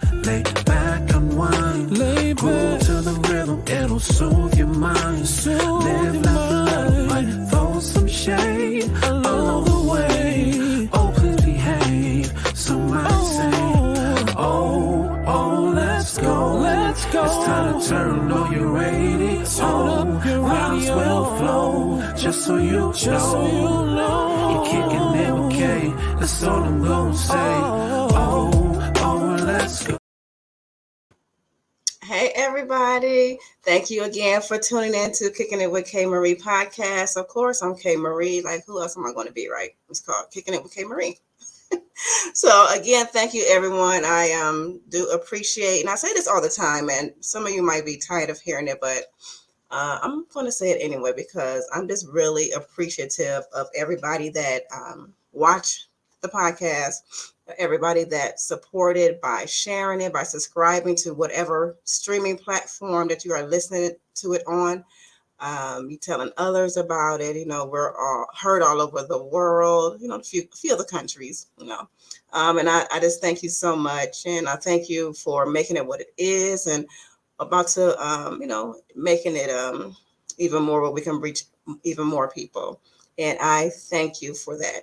Lay back, unwind, groove to the rhythm, it'll soothe your mind. Live, laugh, light, throw some shade along the way. Oh, please behave, some might say. Oh, let's go. It's time to turn on your radio. Vibes will flow, just so you know. You're kicking it with K, that's all I'm gonna say. Let's go. Hey everybody, thank you again for tuning in to Kicking It with K Marie podcast. Of course, I'm K Marie. Like, who else am I going to be, right? It's called Kicking It with K Marie. So again, thank you everyone. I do appreciate, and I say this all the time, and some of you might be tired of hearing it, but I'm going to say it anyway because I'm just really appreciative of everybody that watch the podcast, everybody that supported by sharing it, by subscribing to whatever streaming platform that you are listening to it on. You telling others about it. You know, we're all heard all over the world, you know, a few other countries, you know. And I just thank you so much. And I thank you for making it what it is and about to, you know, making it even more where we can reach even more people. And I thank you for that.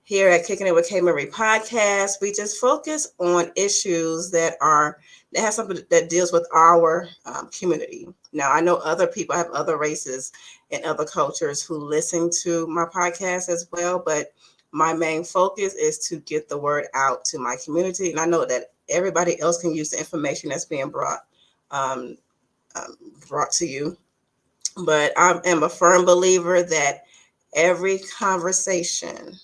Here at Kicking It with K Marie podcast, we just focus on issues that have something that deals with our community. Now, I know other people have other races and other cultures who listen to my podcast as well, but my main focus is to get the word out to my community. And I know that everybody else can use the information that's being brought to you. But I am a firm believer that every conversation,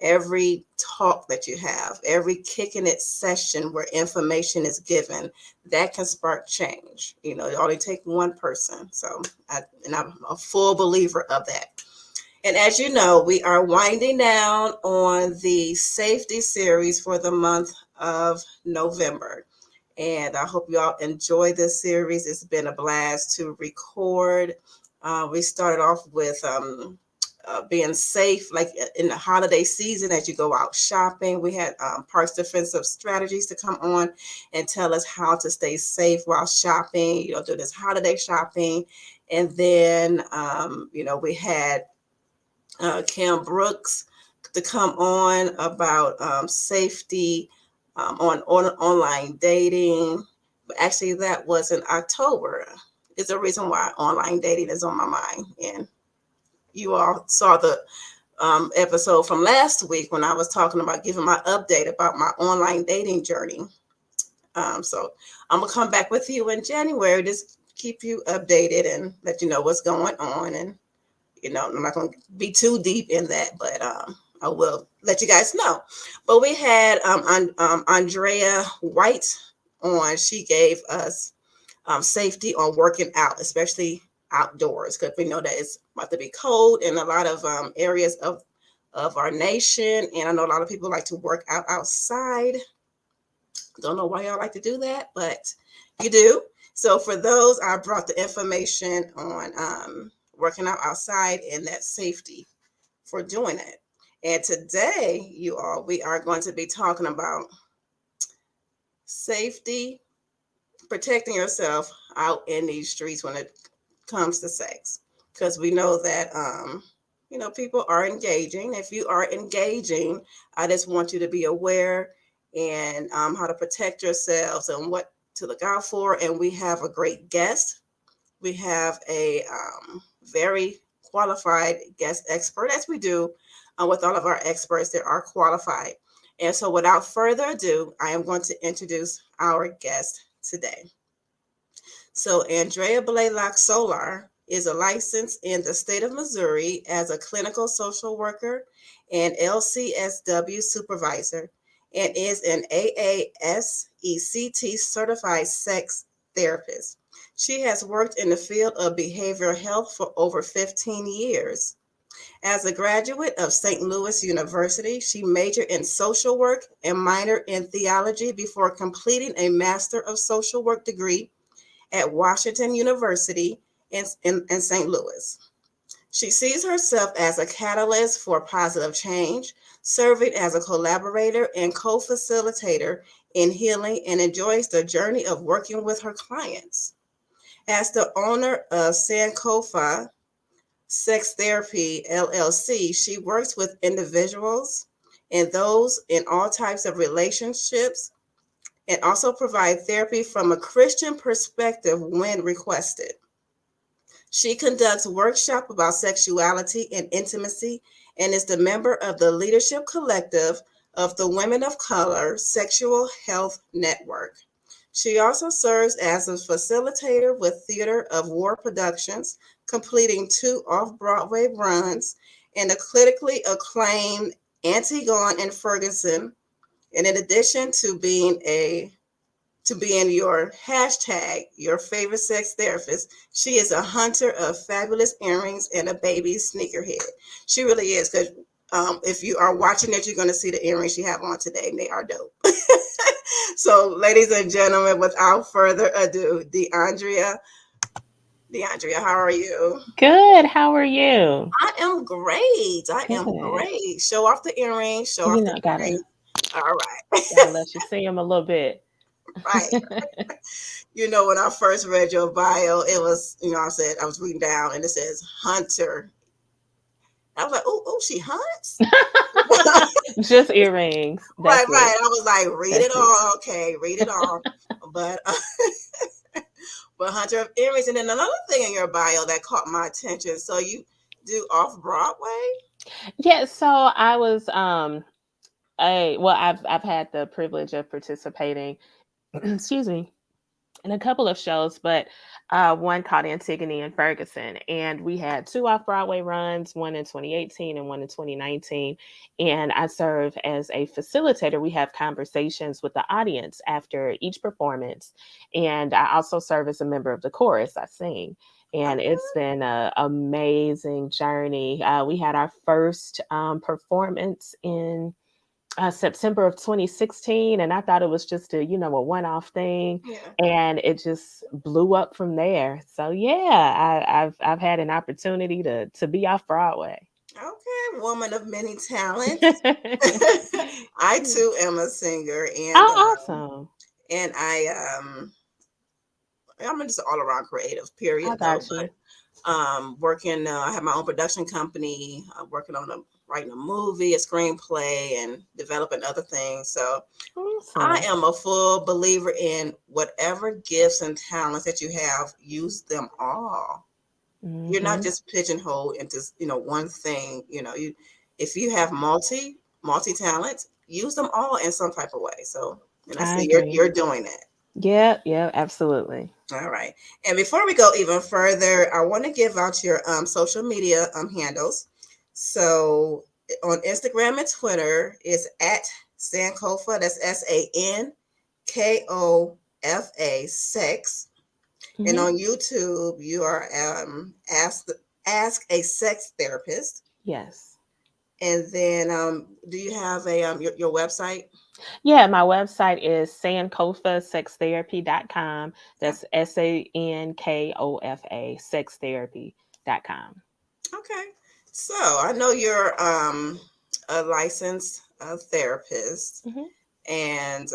every talk that you have, every kicking it session where information is given, that can spark change. You know, it only takes one person. So, I'm a full believer of that. And as you know, we are winding down on the safety series for the month of November. And I hope you all enjoy this series. It's been a blast to record. We started off with being safe, like in the holiday season as you go out shopping. We had Parks Defensive Strategies to come on and tell us how to stay safe while shopping, you know, do this holiday shopping. And then, you know, we had Cam Brooks to come on about safety on online dating. But actually, that was in October. It's a reason why online dating is on my mind. And you all saw the episode from last week when I was talking about giving my update about my online dating journey. So I'm going to come back with you in January, just keep you updated and let you know what's going on. And, you know, I'm not going to be too deep in that, but I will let you guys know. But we had Andrea White on. She gave us safety on working out, especially outdoors, because we know that it's about to be cold in a lot of areas of our nation. And I know a lot of people like to work out outside. Don't know why y'all like to do that, but you do. So for those, I brought the information on working out outside and that safety for doing it. And today, you all, we are going to be talking about safety, protecting yourself out in these streets when it comes to sex, because we know that you know, people are engaging. If you are engaging, I just want you to be aware and how to protect yourselves and what to look out for. And we have a great guest. We have a very qualified guest expert, as we do with all of our experts that are qualified. And so without further ado, I am going to introduce our guest today. So De-Andrea Blaylock-Solar is a license in the state of Missouri as a clinical social worker and LCSW supervisor, and is an AASECT certified sex therapist. She has worked in the field of behavioral health for over 15 years. As a graduate of St. Louis University, she majored in social work and minored in theology before completing a Master of Social Work degree at Washington University in St. Louis. She sees herself as a catalyst for positive change, serving as a collaborator and co facilitator in healing, and enjoys the journey of working with her clients. As the owner of Sankofa Sex Therapy LLC, she works with individuals and those in all types of relationships and also provide therapy from a Christian perspective when requested. She conducts workshops about sexuality and intimacy and is the member of the leadership collective of the Women of Color Sexual Health Network. She also serves as a facilitator with Theater of War Productions, completing 2 off-Broadway runs and a critically acclaimed Antigone and Ferguson. And in addition to being your hashtag, your favorite sex therapist, she is a hunter of fabulous earrings and a baby sneakerhead. She really is, because if you are watching it, you're going to see the earrings she have on today, and they are dope. So, ladies and gentlemen, without further ado, DeAndrea. DeAndrea, how are you? Good. How are you? I am great. I am Good. great. Show off the earrings. Show You off the know, gotta earrings. All right. gotta let you see them a little bit. Right. When I first read your bio, it was, I was reading down and it says Hunter. I was like, oh, she hunts? Just earrings. Right, That's right. it. I was like, read it That's it. all. Okay, read it all. But, but Hunter of Earrings. And then another thing in your bio that caught my attention. So you do off Broadway? Yeah. So I was I've had the privilege of participating. Excuse me, in a couple of shows, but one called Antigone and Ferguson. And we had 2 off Broadway runs, one in 2018 and one in 2019. And I serve as a facilitator. We have conversations with the audience after each performance. And I also serve as a member of the chorus. I sing. And it's been an amazing journey. We had our first performance in September of 2016, and I thought it was just a one-off thing, Yeah. and it just blew up from there. So yeah, I've had an opportunity to be off Broadway. Okay, woman of many talents. I too am a singer, and Oh, awesome! and I'm just all around creative. Period, I though. got you. Working. I have my own production company. Working on writing a movie, a screenplay, and developing other things. So I Awesome. am a full believer in whatever gifts and talents that you have, use them all. You're not Hmm. just pigeonholed into one thing. You if you have multi talents, use them all in some type of way. So, and I I see agree. you're doing that. Yeah, yeah, absolutely. All right. And before we go even further, I want to give out your social media handles. So on Instagram and Twitter is at Sankofa. That's Sankofa sex. And Hmm. on YouTube, you are ask a sex therapist. Yes. And then do you have a your website? Yeah, my website is sankofasextherapy.com. That's SANKOFA sextherapy.com. Okay. So I know you're a licensed therapist. Hmm. And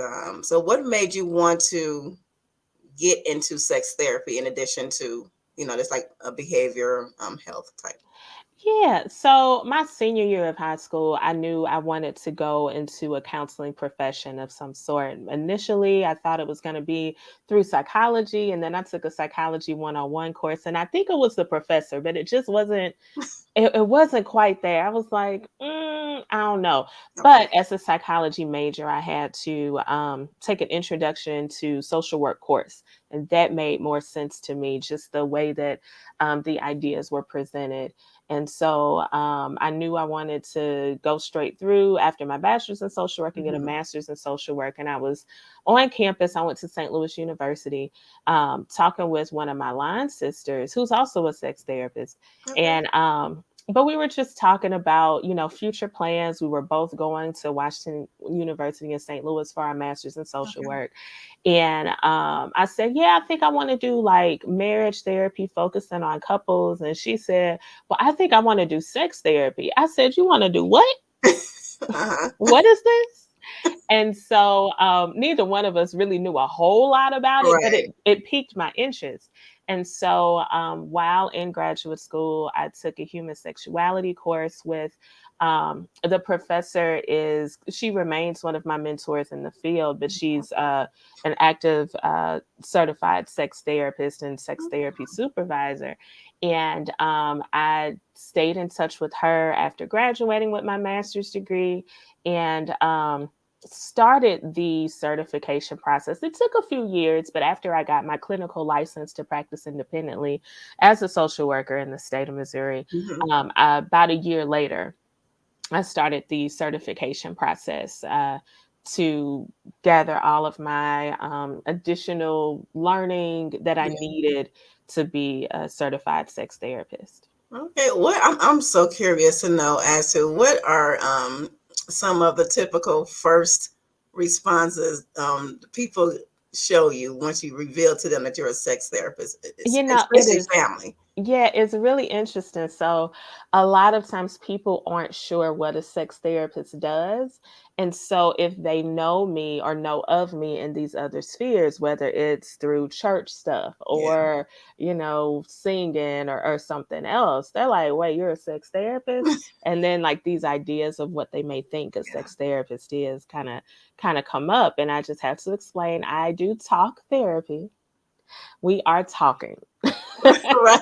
so what made you want to get into sex therapy in addition to, just like a behavior health type? Yeah, so my senior year of high school, I knew I wanted to go into a counseling profession of some sort. Initially, I thought it was going to be through psychology, and then I took a psychology 101 course, and I think it was the professor, but it just wasn't it wasn't quite there. I was like, I don't know. Okay. But as a psychology major, I had to take an introduction to social work course, and that made more sense to me, just the way that the ideas were presented. And so I knew I wanted to go straight through after my bachelor's in social work and get a Hmm. master's in social work. And I was on campus. I went to St. Louis University, talking with one of my line sisters, who's also a sex therapist. Okay. And but we were just talking about, future plans. We were both going to Washington University in St. Louis for our master's in social Okay. work. And I said, yeah, I think I want to do like marriage therapy, focusing on couples. And she said, well, I think I want to do sex therapy. I said, you want to do what? Uh-huh. What is this? And so neither one of us really knew a whole lot about it, but Right. it piqued my interest. And so while in graduate school, I took a human sexuality course with the professor. She remains one of my mentors in the field, but she's an active certified sex therapist and sex therapy supervisor. And I stayed in touch with her after graduating with my master's degree, and started the certification process. It took a few years, but after I got my clinical license to practice independently as a social worker in the state of Missouri, Mhm. about a year later, I started the certification process to gather all of my additional learning that I Yeah. needed to be a certified sex therapist. Okay. I'm so curious to know as to what are some of the typical first responses people show you once you reveal to them that you're a sex therapist, It especially is. family. Yeah, it's really interesting. So, a lot of times people aren't sure what a sex therapist does. And so, if they know me or know of me in these other spheres, whether it's through church stuff Yeah. or, singing or something else, they're like, wait, you're a sex therapist? And then, like, these ideas of what they may think a Yeah. sex therapist is kind of come up. And I just have to explain I do talk therapy. We are talking. Right.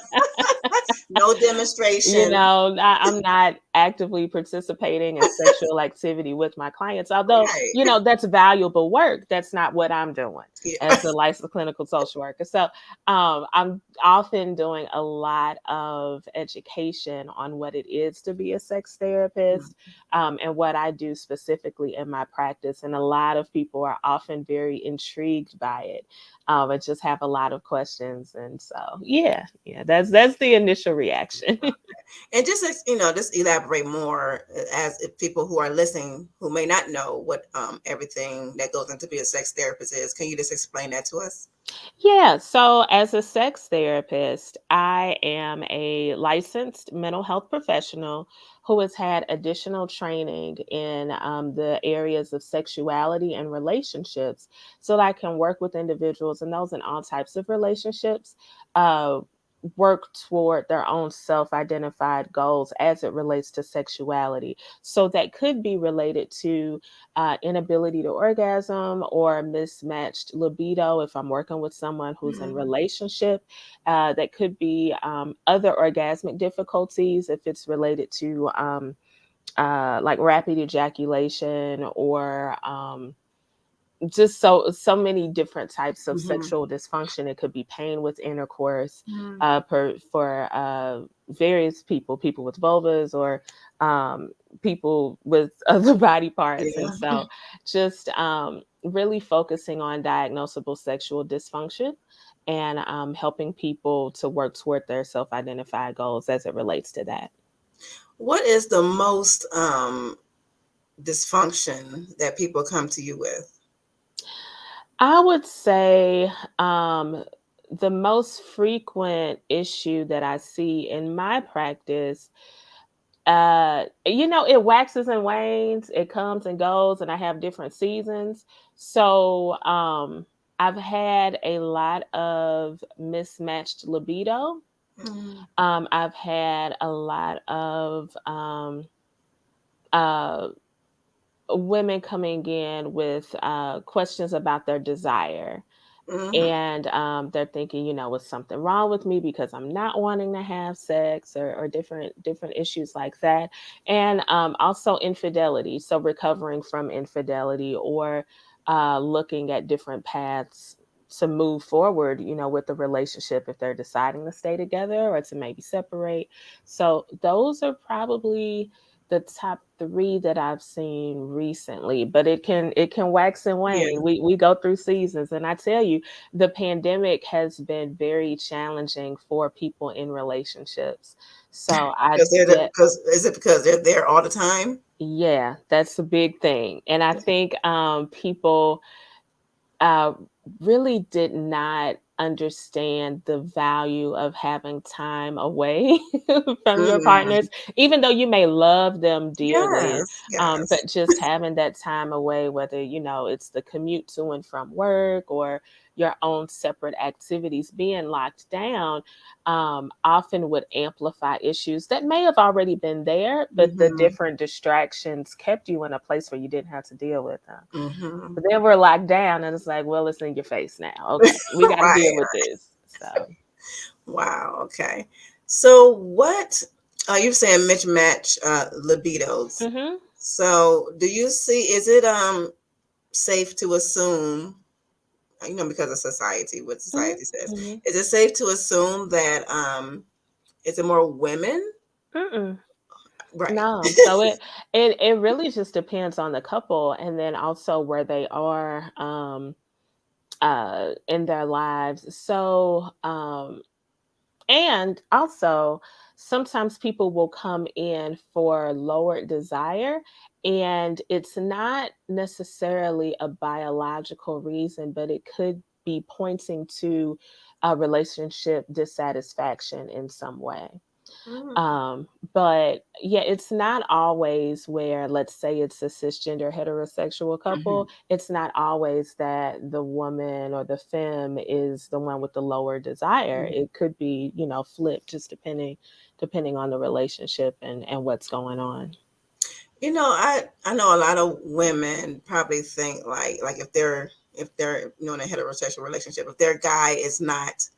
No demonstration. I'm not actively participating in sexual activity with my clients, although, Right. that's valuable work. That's not what I'm doing Yeah. as a licensed clinical social worker. So I'm often doing a lot of education on what it is to be a sex therapist, and what I do specifically in my practice. And a lot of people are often very intrigued by it. I just have a lot of questions, and so yeah, that's the initial reaction. And just just elaborate more as if people who are listening who may not know what everything that goes into be a sex therapist is. Can you just explain that to us? Yeah, so as a sex therapist, I am a licensed mental health professional who has had additional training in the areas of sexuality and relationships so that I can work with individuals and those in all types of relationships. Work toward their own self identified goals as it relates to sexuality. So that could be related to inability to orgasm or mismatched libido if I'm working with someone who's in Mhm. relationship. That could be other orgasmic difficulties if it's related to like rapid ejaculation or just so many different types of Mhm. sexual dysfunction. It could be pain with intercourse Mhm. for various people with vulvas or people with other body parts. And Yeah. so just really focusing on diagnosable sexual dysfunction and helping people to work toward their self-identified goals as it relates to that. What is the most dysfunction that people come to you with? I would say the most frequent issue that I see in my practice, it waxes and wanes, it comes and goes, and I have different seasons. So I've had a lot of mismatched libido. Mhm. I've had a lot of uh, women coming in with questions about their desire, Mhm. and they're thinking, was something wrong with me because I'm not wanting to have sex, or different issues like that. And also infidelity, so recovering from infidelity, or looking at different paths to move forward, with the relationship if they're deciding to stay together or to maybe separate. So those are probably the top three that I've seen recently, but it can wax and Yeah. wane. We go through seasons, and I tell you, the pandemic has been very challenging for people in relationships. So I Because yeah, because is it because they're there all the time? yeah, that's a big thing. And I think people uh, really did not understand the value of having time away from your Mm. partners, even though you may love them dearly. Yes, But yes. just having that time away, whether it's the commute to and from work or your own separate activities, being locked down often would amplify issues that may have already been there, but the Mhm, different distractions kept you in a place where you didn't have to deal with them. mhm. But then we're locked down and it's like, well, it's in your face now. Okay, we got to deal Right. with this. So, Wow, okay. So what you're saying mismatch libidos. hmm So do you see, is it safe to assume, because of society, what hmm society says, hmm is it safe to assume that is it more women? mm-mm, Right. no. So it really just depends on the couple, and then also where they are in their lives. So and also, sometimes people will come in for lowered desire, and it's not necessarily a biological reason, but it could be pointing to a relationship dissatisfaction in some way. Mm, But yeah, it's not always where, let's say it's a cisgender heterosexual couple, mhm, it's not always that the woman or the femme is the one with the lower desire. mhm. It could be, flipped, just depending on the relationship and what's going on. I know a lot of women probably think like if they're in a heterosexual relationship, if their guy is not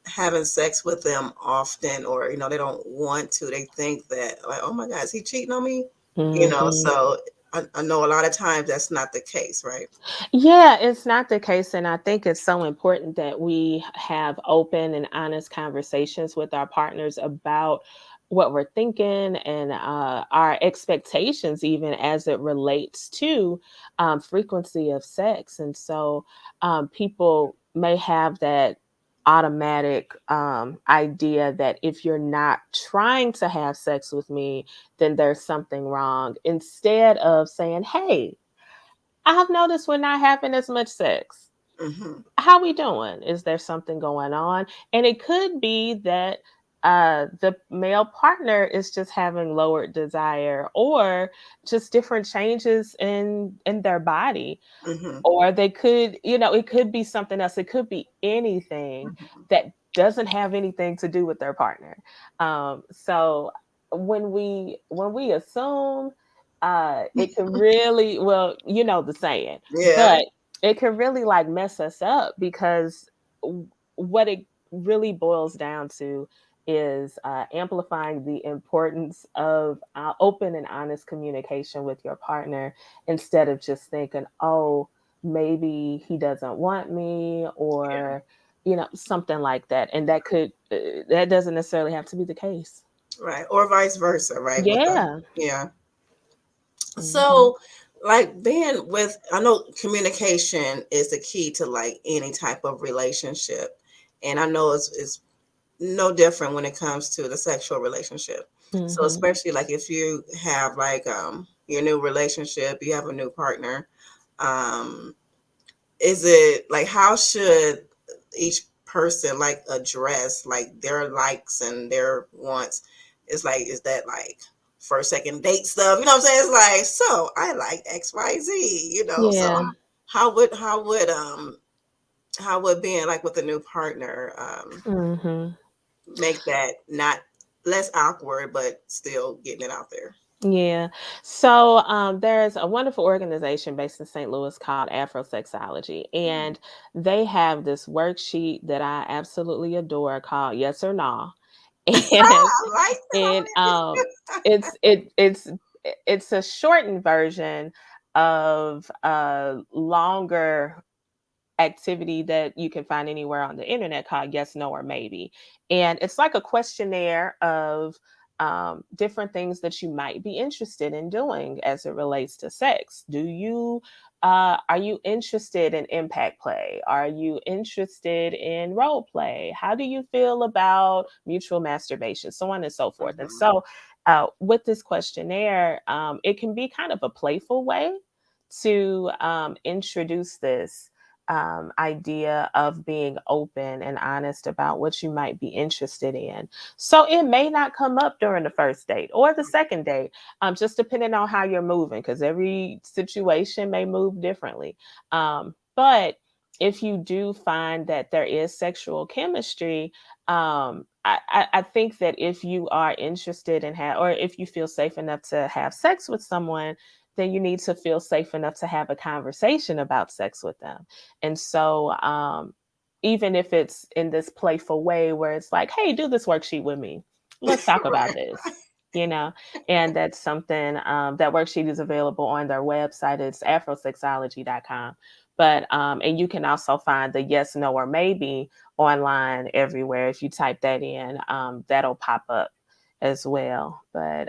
having sex with them often, or they don't want to, they think that, like, oh my god, is he cheating on me? Mhm. So I know a lot of times that's not the case, right? Yeah, it's not the case. And I think it's so important that we have open and honest conversations with our partners about what we're thinking and our expectations, even as it relates to frequency of sex. And so people may have that automatic idea that if you're not trying to have sex with me, then there's something wrong, instead of saying, hey, I've noticed we're not having as much sex. Hmm. How we doing? Is there something going on? And it could be that the male partner is just having lowered desire or just different changes in their body, Hmm. or they could, it could be something else. It could be anything Hmm. that doesn't have anything to do with their partner. So when we assume, it can really, well, the saying, Yeah. but it can really like mess us up because what it really boils down to is amplifying the importance of open and honest communication with your partner, instead of just thinking, oh, maybe he doesn't want me, Yeah. or something like that, and that doesn't necessarily have to be the case. Right. Or vice versa, right? With the Yeah. Yeah. hmm So, like, being with, I know communication is the key to like any type of relationship, and I know it's no different when it comes to the sexual relationship. So, hmm especially like if you have like your new relationship, you have a new partner, um, is it like, how should each person like address like their likes and their wants? It's like, is that like first second date stuff, what I'm saying? It's like, so I like XYZ, so yeah. how would being like with a new partner hmm make that not less awkward but still getting it out there? Yeah. So there's a wonderful organization based in St. Louis called Afrosexology, Mm. and they have this worksheet that I absolutely adore called Yes or No. And I like and that. it's a shortened version of a longer activity that you can find anywhere on the internet called Yes, No, or Maybe. And it's like a questionnaire of different things that you might be interested in doing as it relates to sex. Are you interested in impact play? Are you interested in role play? How do you feel about mutual masturbation? So on and so forth. And Mhm. so, with this questionnaire, it can be kind of a playful way to introduce this idea of being open and honest about what you might be interested in. So it may not come up during the first date or the second date, just depending on how you're moving, because every situation may move differently. But if you do find that there is sexual chemistry, I think that if you are interested in or if you feel safe enough to have sex with someone, then you need to feel safe enough to have a conversation about sex with them. And so, even if it's in this playful way where it's like, hey, do this worksheet with me. Let's talk about this, you know? And that's something, that worksheet is available on their website. It's afrosexology.com. But, and you can also find the yes, no, or maybe online everywhere. If you type that in, that'll pop up as well. But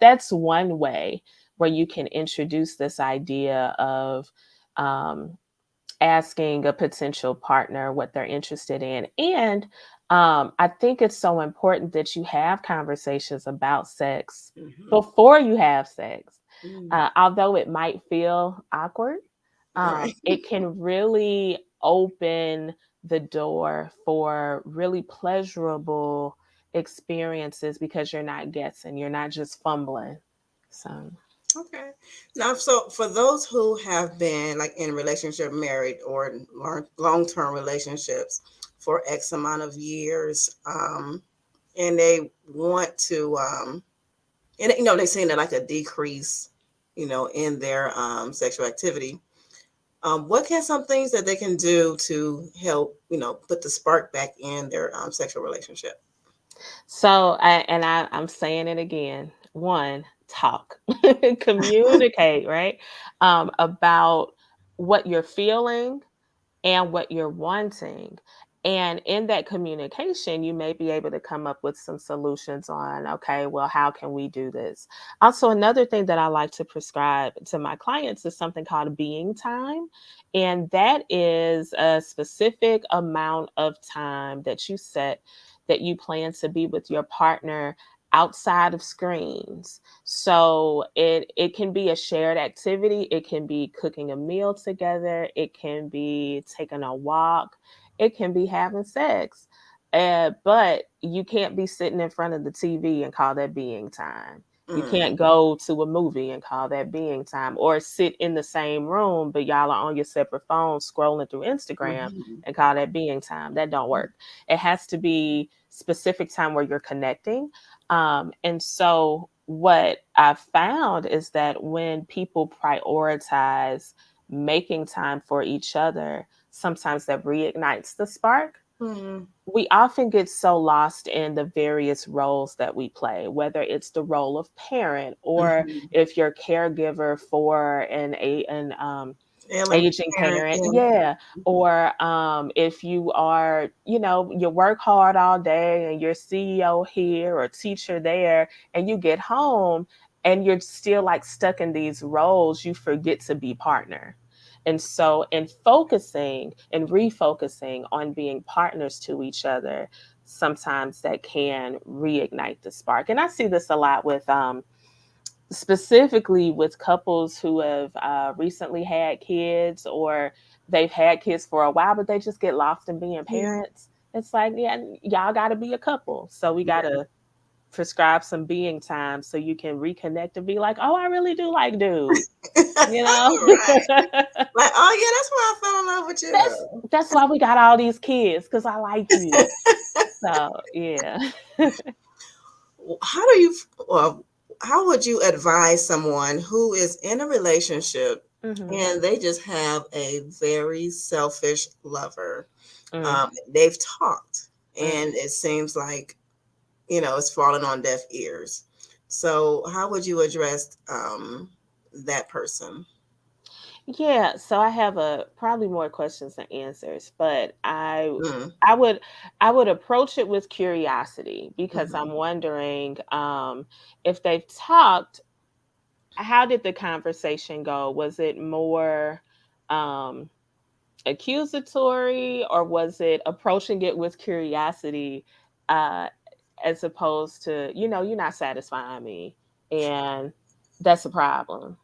that's one way where you can introduce this idea of, um, asking a potential partner what they're interested in. And I think it's so important that you have conversations about sex Mhm. before you have sex. Mm. Although it might feel awkward, Right. it can really open the door for really pleasurable experiences because you're not guessing, you're not just fumbling. So, Okay. Now, so for those who have been like in relationship, married, or long-term relationships for X amount of years, and they want to, and they're seeing that like a decrease, in their sexual activity. What can some things that they can do to help, put the spark back in their sexual relationship? I'm saying it again. One, talk, communicate, right? About what you're feeling and what you're wanting. And in that communication, you may be able to come up with some solutions on, okay, well, how can we do this? Also, another thing that I like to prescribe to my clients is something called being time. And that is a specific amount of time that you set that you plan to be with your partner outside of screens. So it can be a shared activity, it can be cooking a meal together, it can be taking a walk, it can be having sex. But you can't be sitting in front of the TV and call that being time. You can't Mm. go to a movie and call that being time, or sit in the same room, but y'all are on your separate phones scrolling through Instagram Mhm. and call that being time. That don't work. It has to be specific time where you're connecting. And so, what I've found is that when people prioritize making time for each other, sometimes that reignites the spark. Mhm. We often get so lost in the various roles that we play, whether it's the role of parent, or Mhm. if you're caregiver for Ailing aging parent, parent, yeah. yeah. Or if you are, you work hard all day and you're CEO here or teacher there, and you get home and you're still like stuck in these roles, you forget to be partner. And so, in focusing and refocusing on being partners to each other, sometimes that can reignite the spark. And I see this a lot with specifically with couples who have recently had kids, or they've had kids for a while, but they just get lost in being Yeah. parents. It's like, yeah, y'all got to be a couple. So we got to prescribe some being time so you can reconnect and be like, oh, I really do like dude, you know? Right. Like, oh yeah, that's why I fell in love with that's you. that's why we got all these kids, because I like you. So yeah. How do you, well, how would you advise someone who is in a relationship Hmm. and they just have a very selfish lover? Mm, They've talked mm. and it seems like, it's falling on deaf ears. So how would you address that person? Yeah, so I have a probably more questions than answers, but Mm, I would I would approach it with curiosity because hmm. I'm wondering if they've talked, how did the conversation go? Was it more um accusatory, or was it approaching it with curiosity, uh as opposed to, you're not satisfying me, and that's a problem,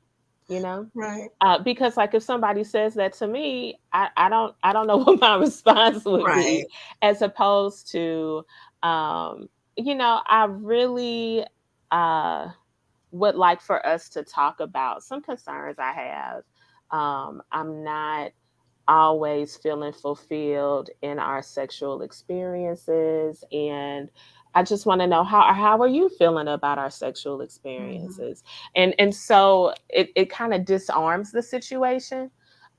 you know? Right, Because like if somebody says that to me, I don't know what my response would right. be, as opposed to, I really uh would like for us to talk about some concerns I have. I'm not always feeling fulfilled in our sexual experiences, and I just want to know how are you feeling about our sexual Hmm. experiences. And so it kind of disarms the situation,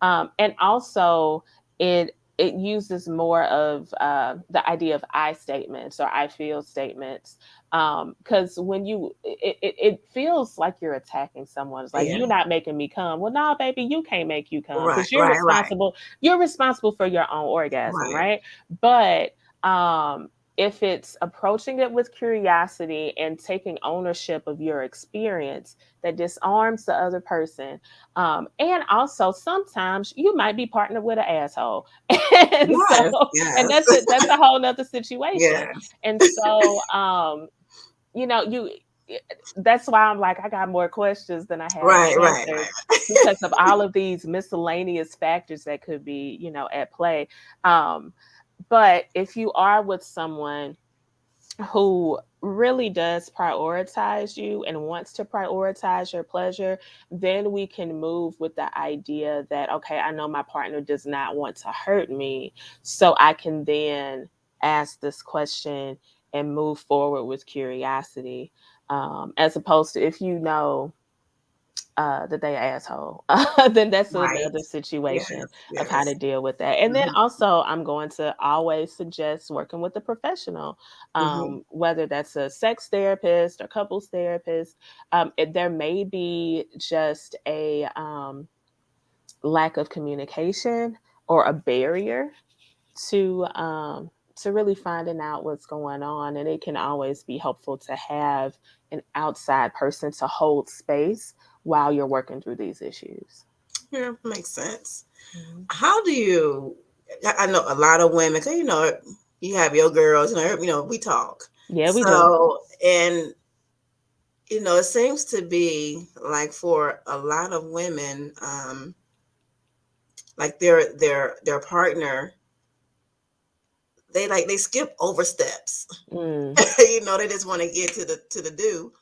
and also it uses more of the idea of I statements or I feel statements, because when it feels like you're attacking someone. It's like, Yeah. you're not making me come. Well, no, baby, you can't make you come Right, because right, you're responsible for your own orgasm, right, right? But if it's approaching it with curiosity and taking ownership of your experience, that disarms the other person. And also sometimes you might be partnered with an asshole. And so, yes, and yes, that's a whole nother situation. yes. And so, you know, you that's why I'm like, I got more questions than I have Right, right, answers, right. because of all of these miscellaneous factors that could be, at play. Um, but if you are with someone who really does prioritize you and wants to prioritize your pleasure, then we can move with the idea that, okay, I know my partner does not want to hurt me. So I can then ask this question and move forward with curiosity. As opposed to, if that they asshole, then that's Right. another situation Yes, of how yes. to deal with that. And then Hmm. also, I'm going to always suggest working with a professional, Hmm. whether that's a sex therapist or couples therapist. There may be just a lack of communication or a barrier to really finding out what's going on, and it can always be helpful to have an outside person to hold space while you're working through these issues. Yeah, makes sense. Mhm. How do you? I know a lot of women. 'Cause, you have your girls. We talk. Yeah, we do. So, and it seems to be like for a lot of women, like their partner, they skip over steps. Mm. They just want to get to the do,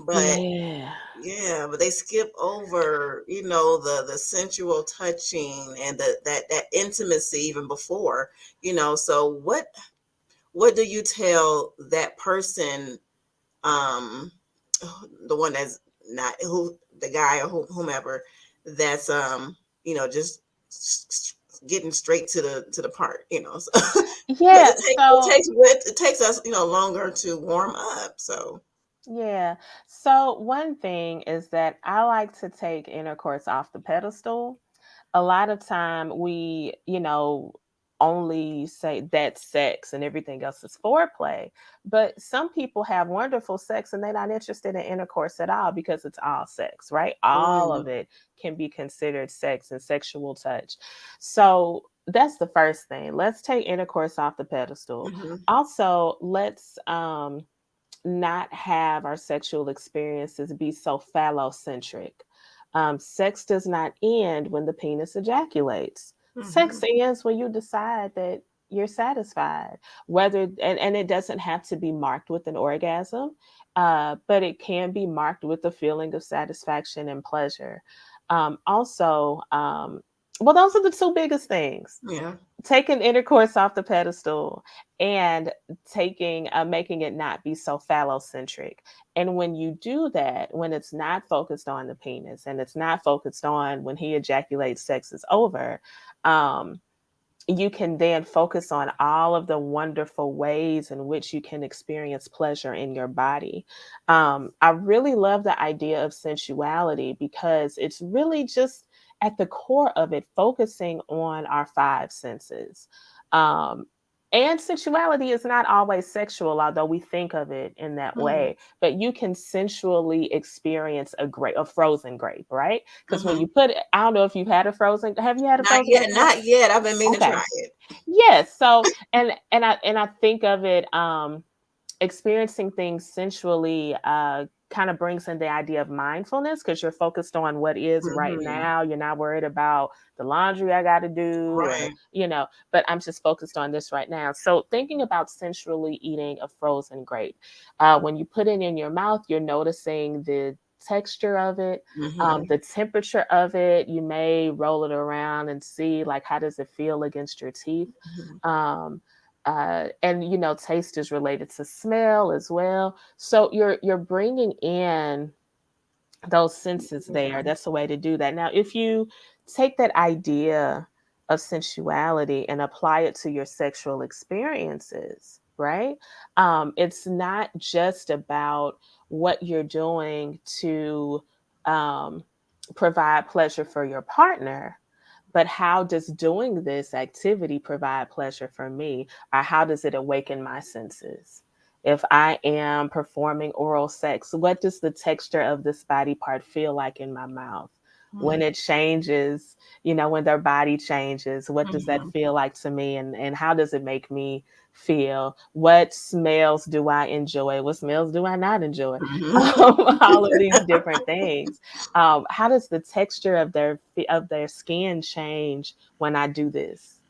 but Yeah. yeah, but they skip over, the sensual touching and that intimacy even before. So what do you tell that person, um the one that's not who the guy or whomever that's just getting straight to the part, so, because Yeah. So it takes us longer to warm up, so. yeah. So one thing is that I like to take intercourse off the pedestal. A lot of time we, only say that sex and everything else is foreplay. But some people have wonderful sex and they're not interested in intercourse at all because it's all sex, right? All Mm, of it can be considered sex and sexual touch. So that's the first thing. Let's take intercourse off the pedestal. mhm. Also, let's not have our sexual experiences be so phallocentric. Sex does not end when the penis ejaculates. Sex Mhm. ends when you decide that you're satisfied. And it doesn't have to be marked with an orgasm, but it can be marked with a feeling of satisfaction and pleasure. Also, well, those are the two biggest things: Yeah. taking intercourse off the pedestal and taking making it not be so phallocentric. And when you do that, when it's not focused on the penis and it's not focused on when he ejaculates, sex is over, um, you can then focus on all of the wonderful ways in which you can experience pleasure in your body. I really love the idea of sensuality because it's really just at the core of it, focusing on our five senses. Um, and sexuality is not always sexual, although we think of it in that Mm-hmm. way. But you can sensually experience a frozen grape, right? Because when Mm-hmm. you put it, I don't know if you've had a frozen. Have you had a Not frozen yet, grape before? not yet. I've been meaning to Okay. try it. Yes. So and I think of it experiencing things sensually kind of brings in the idea of mindfulness because you're focused on what is right Mm-hmm. now. You're not worried about the laundry I got to do or, Right. but I'm just focused on this right now. So thinking about sensually eating a frozen grape, when you put it in your mouth, you're noticing the texture of it, Mm-hmm. the temperature of it. You may roll it around and see like how does it feel against your teeth. Mm-hmm. Um, and taste is related to smell as well, so you're bringing in those senses there. Yeah. That's the way to do that. Now if you take that idea of sensuality and apply it to your sexual experiences, right, it's not just about what you're doing to um, provide pleasure for your partner, but how does doing this activity provide pleasure for me? Or how does it awaken my senses? If I am performing oral sex, what does the texture of this body part feel like in my mouth? When it changes, when their body changes, what does that Mm-hmm. feel like to me? And how does it make me feel? What smells do I enjoy? What smells do I not enjoy? Mm-hmm. All of these different things. How does the texture of their skin change when I do this?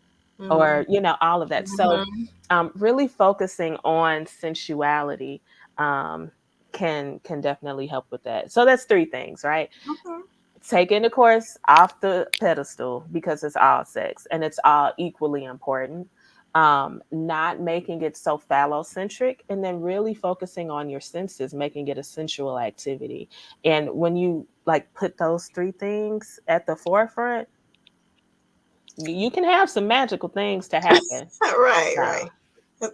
Or all of that. So Mm-hmm. really focusing on sensuality um, can definitely help with that. So that's three things, right? Okay. Taking the course off the pedestal because it's all sex and it's all equally important. Not making it so phallocentric, and then really focusing on your senses, making it a sensual activity. And when you like put those three things at the forefront, you can have some magical things to happen. Right, So right.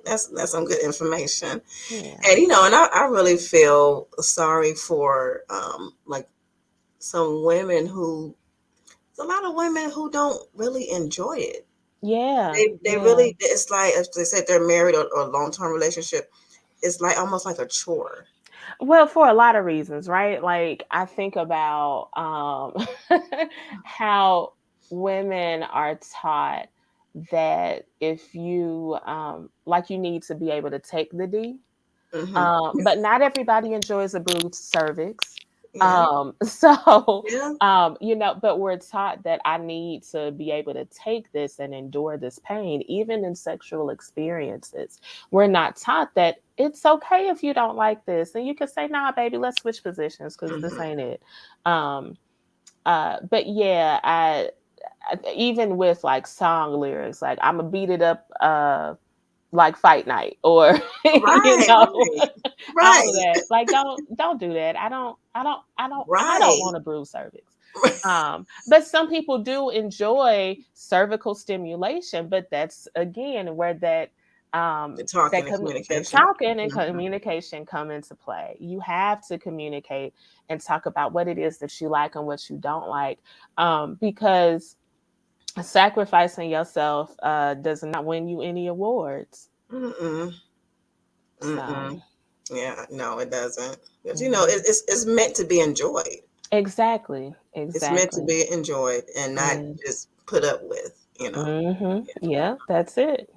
That's some good information. yeah. And I really feel sorry for like some women who there's a lot of women who don't really enjoy it. Yeah, They yeah. really, it's like if they said they're married or long term relationship, it's like almost like a chore. Well, for a lot of reasons, right? Like I think about how women are taught that if you like you need to be able to take the D. Hmm. But not everybody enjoys a bruised cervix. Yeah, So, yeah. but we're taught that I need to be able to take this and endure this pain, even in sexual experiences. We're not taught that it's okay if you don't like this. And you can say, nah, baby, let's switch positions because this Hmm. ain't it. Um, but yeah, even with like song lyrics, like I'm gonna beat it up like fight night or you Right, know right, all of right, that. Like don't do that. I don't right. want to bruise cervix. But some people do enjoy cervical stimulation, but that's again where The talking and the communication. talking and Mhm. communication come into play. You have to communicate and talk about what it is that you like and what you don't like, because sacrificing yourself does not win you any awards. Mm-mm, So, mm-mm. Yeah, no, it doesn't. But mhm. it's meant to be enjoyed. Exactly, It's meant to exactly. be enjoyed and not Yeah. just put up with. Mhm. Yeah, that's it.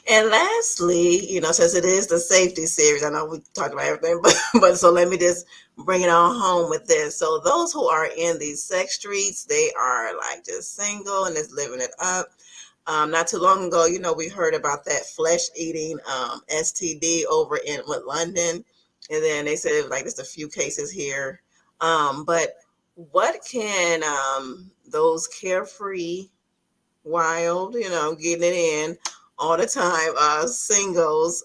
And lastly, since it is the safety series, I know we talked about everything, but so let me just bring it on home with this. So those who are in these sex streets, they are like just single and just living it up. Not too long ago, we heard about that flesh eating STD over in London, and then they said it was like just a few cases here. But what can those carefree, wild, getting it in all the time, singles,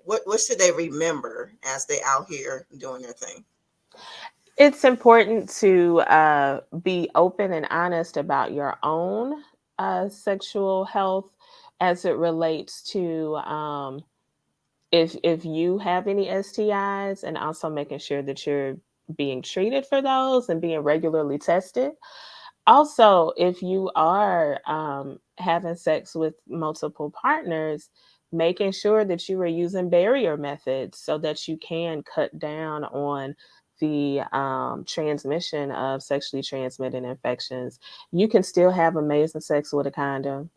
what should they remember as they out here doing their thing? It's important to be open and honest about your own sexual health as it relates to if you have any STIs, and also making sure that you're being treated for those and being regularly tested. Also, if you are having sex with multiple partners, making sure that you are using barrier methods so that you can cut down on the transmission of sexually transmitted infections. You can still have amazing sex with a condom,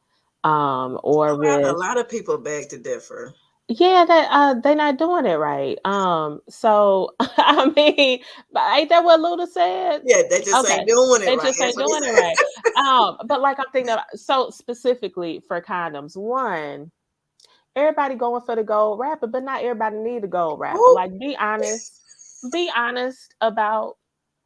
or A with, lot of people beg to differ. yeah, that they're not doing it right. So I mean, but ain't that what Luda said? Yeah, they just ain't Okay, doing it they right. just That's ain't what he doing it said. right. But like I'm thinking about, so specifically for condoms, one, everybody going for the gold wrapper, but not everybody need a gold wrapper. Ooh. Like, be honest about,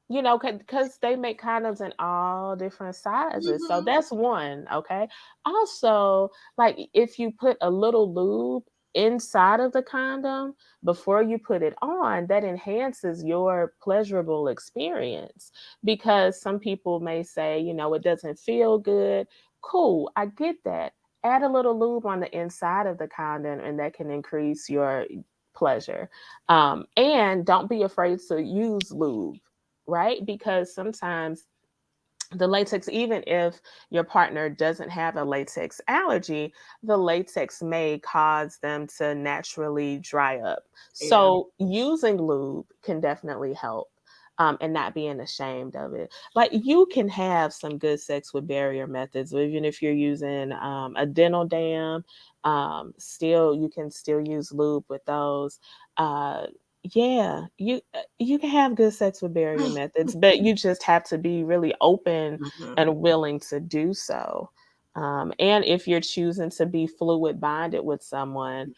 because they make condoms in all different sizes. So Mhm. that's one. Okay. Also, like if you put a little lube inside of the condom before you put it on, that enhances your pleasurable experience, because some people may say, it doesn't feel good. Cool. I get that. Add a little lube on the inside of the condom, and that can increase your pleasure. And don't be afraid to use lube, right? Because sometimes the latex, even if your partner doesn't have a latex allergy, the latex may cause them to naturally dry up. Yeah. So using lube can definitely help. And not being ashamed of it. Like, you can have some good sex with barrier methods, even if you're using a dental dam. Still, you can still use lube with those. Uh, yeah, you can have good sex with barrier methods, but you just have to be really open Mhm. and willing to do so. And if you're choosing to be fluid bonded with someone,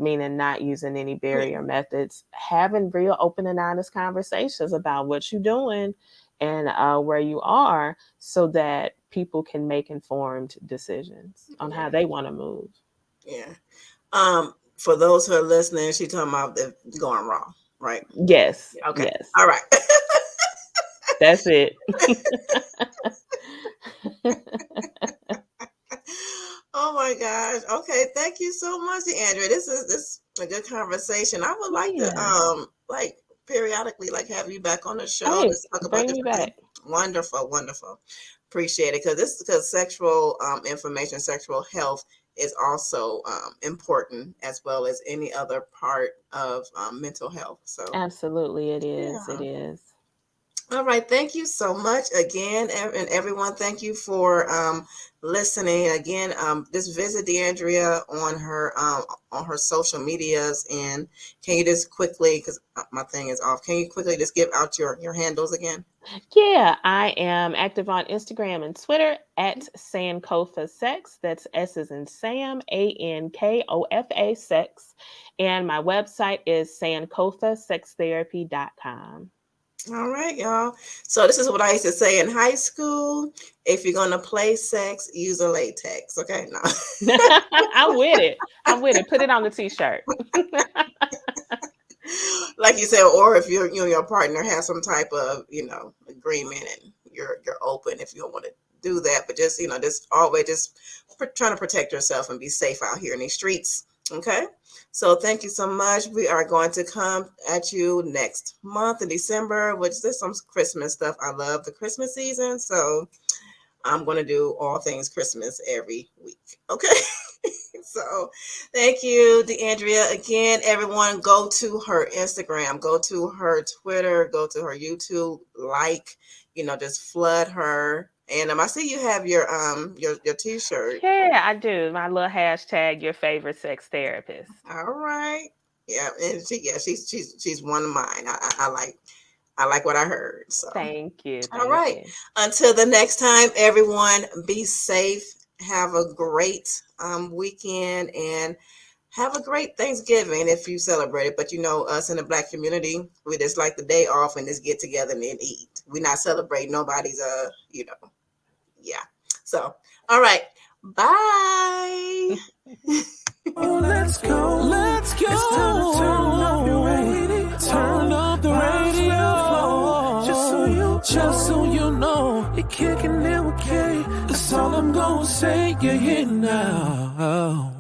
meaning not using any Yeah. barrier methods, having real open and honest conversations about what you're doing and where you are, so that people can make informed decisions on how Yeah. they want to move. Yeah. For those who are listening, she talking about the going wrong, right? Yes, Okay. yes, All right. that's it. Oh my gosh. Okay. Thank you so much, DeAndrea. This is a good conversation. I would like to Yeah. like periodically like have you back on the show to Hey, talk about bring me different things. back. Wonderful, wonderful. Appreciate it, because sexual information, sexual health is also important, as well as any other part of mental health. So Absolutely, it is. It yeah. is. All right. Thank you so much again, and everyone. Thank you for listening again. Just visit DeAndrea on her social medias, and can you just quickly, because my thing is off, can you quickly just give out your handles again? Yeah, I am active on Instagram and Twitter at Sankofa Sex. That's S as in Sam, ANKOFA Sex. And my website is sankofasextherapy.com. All right, y'all. So this is what I used to say in high school: if you're gonna play sex, use a latex. Okay, no. I'm with it. I'm with it. Put it on the t-shirt. Like you said, or if you and your partner have some type of agreement, and you're open if you don't want to do that, but just always just trying to protect yourself and be safe out here in these streets. Okay, so thank you so much. We are going to come at you next month in December, which there's some Christmas stuff. I love the Christmas season, so I'm going to do all things Christmas every week. Okay. So thank you, DeAndrea. Again, everyone, go to her Instagram, go to her Twitter, go to her YouTube, just flood her. And I see you have your t-shirt. Yeah, I do. My little hashtag, your favorite sex therapist. All right. Yeah, and she's one of mine. I like what I heard. So Thank you. all Thank right. you. Until the next time, everyone, be safe. Have a great weekend, and have a great Thanksgiving if you celebrate it. But us in the Black community, we just like the day off and just get together and then eat. We're not celebrating nobody's yeah. So all right. Bye. Oh, let's go. Let's go. It's time to turn up your radio. Turn up the radio. Just so you know, you're kicking it with Kate. That's all I'm gonna say. You're here now.